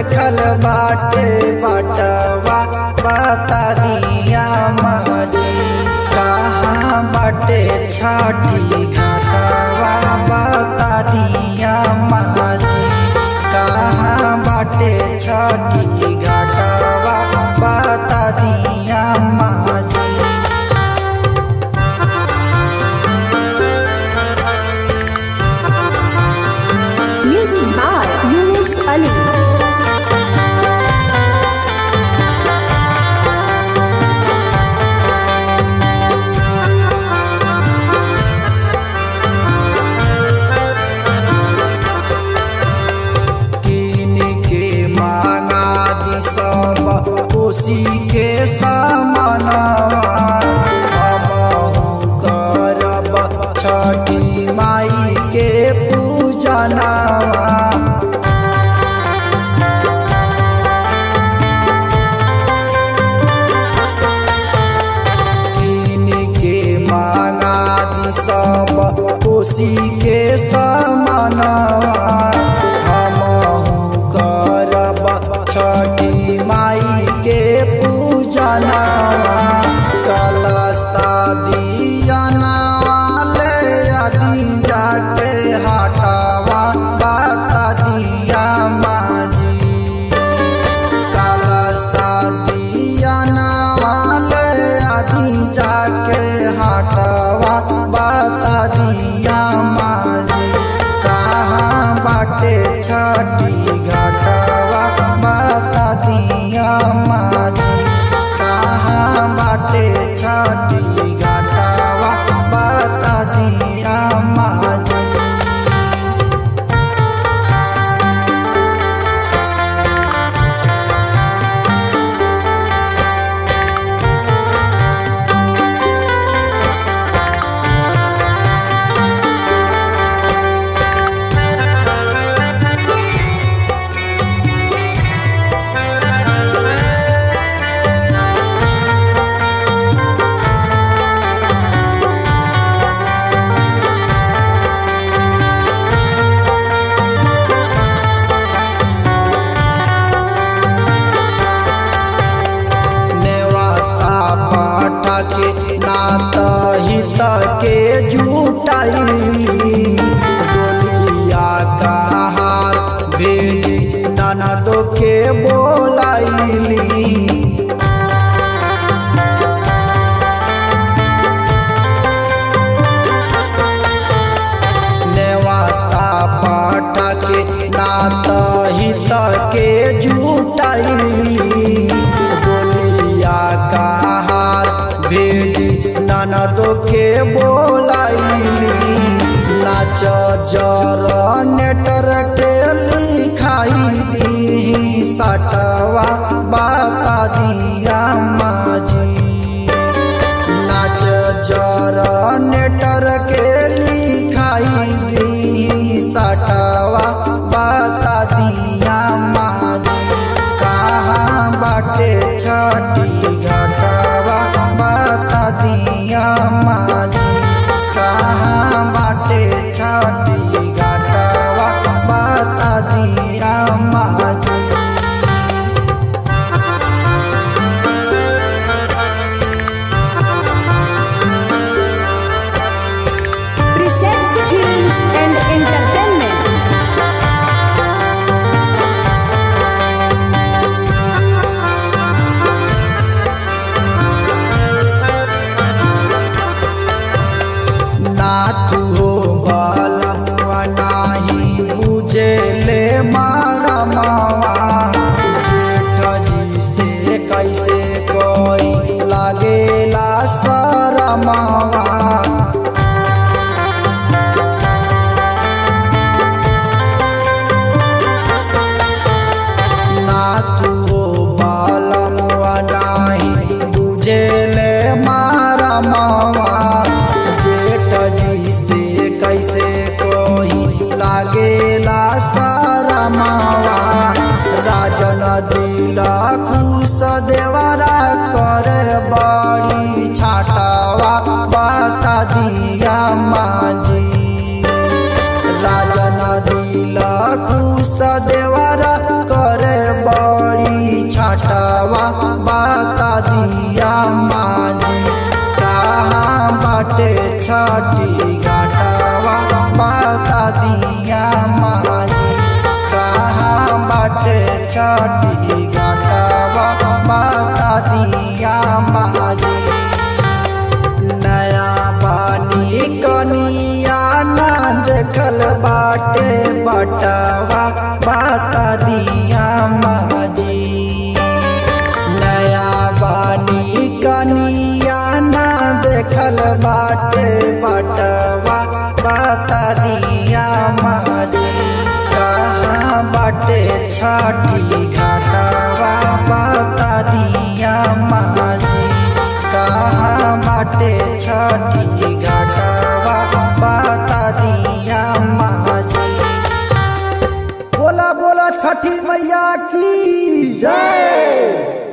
देखल बाटे बटवा बता दिया माजी। कहाँ बाटे छठी घाटवा बता दिया माजी। कहाँ बाटे छठी घाटवा बता दिया माजी। कोसी के सामनवा हमहु करब छठी माई के पूजनवा। कीन के मांगा दी सब कोसी के सामनवा हमहु करब छठी माई के पूजनवा। कलशा दियनवा ले आदि जाके हटवा बता दिया माजी। कलशा दियनवा ले आदि जाके हटवा बता दिया माजी। कहाँ बाटे छठी घाटवा बता दिया माजी। कहाँ बाटे छठी घाटवा बता दिया माजी। नात हित के जुटाइली डोलिया का हार भेजी ननदो के बोलाइली। नेवाता पाठा के नात हित के जुटाइली डोलिया का भेजी ननदो के बोलाइली। नाच जनरेटर के लिखाई दी सटवा बता दिया माजी। नाच जनरेटर के लिखाई दी सटवा बता दिया माजी। कहाँ बाटे छठी घाटवा बता दिया माजी। कहाँ बाटे छठी घाटवा बता दिया माजी। Presents Films and Entertainment। नातू हो बालमुआ नाही बुझे ले मारा मावा। जेठ जी से कैसे कोई लागेला शरमावा। नातू हो बालमुआ नाही बुझे ले मारा मावा। कैसे कोई लागेला शरमावा। राजन दिला खुश देवरा करे बड़ी छाटावा बता दिया माजी। राजन दिला खुश देवरा करे देखल बाटे बटवा बता दिया माझी कहाँ बाटे छठी घाटवा बता दिया माझी कहाँ बाटे छठी घाटवा बता दिया माझी। बोला बोला छठी मैया की जय।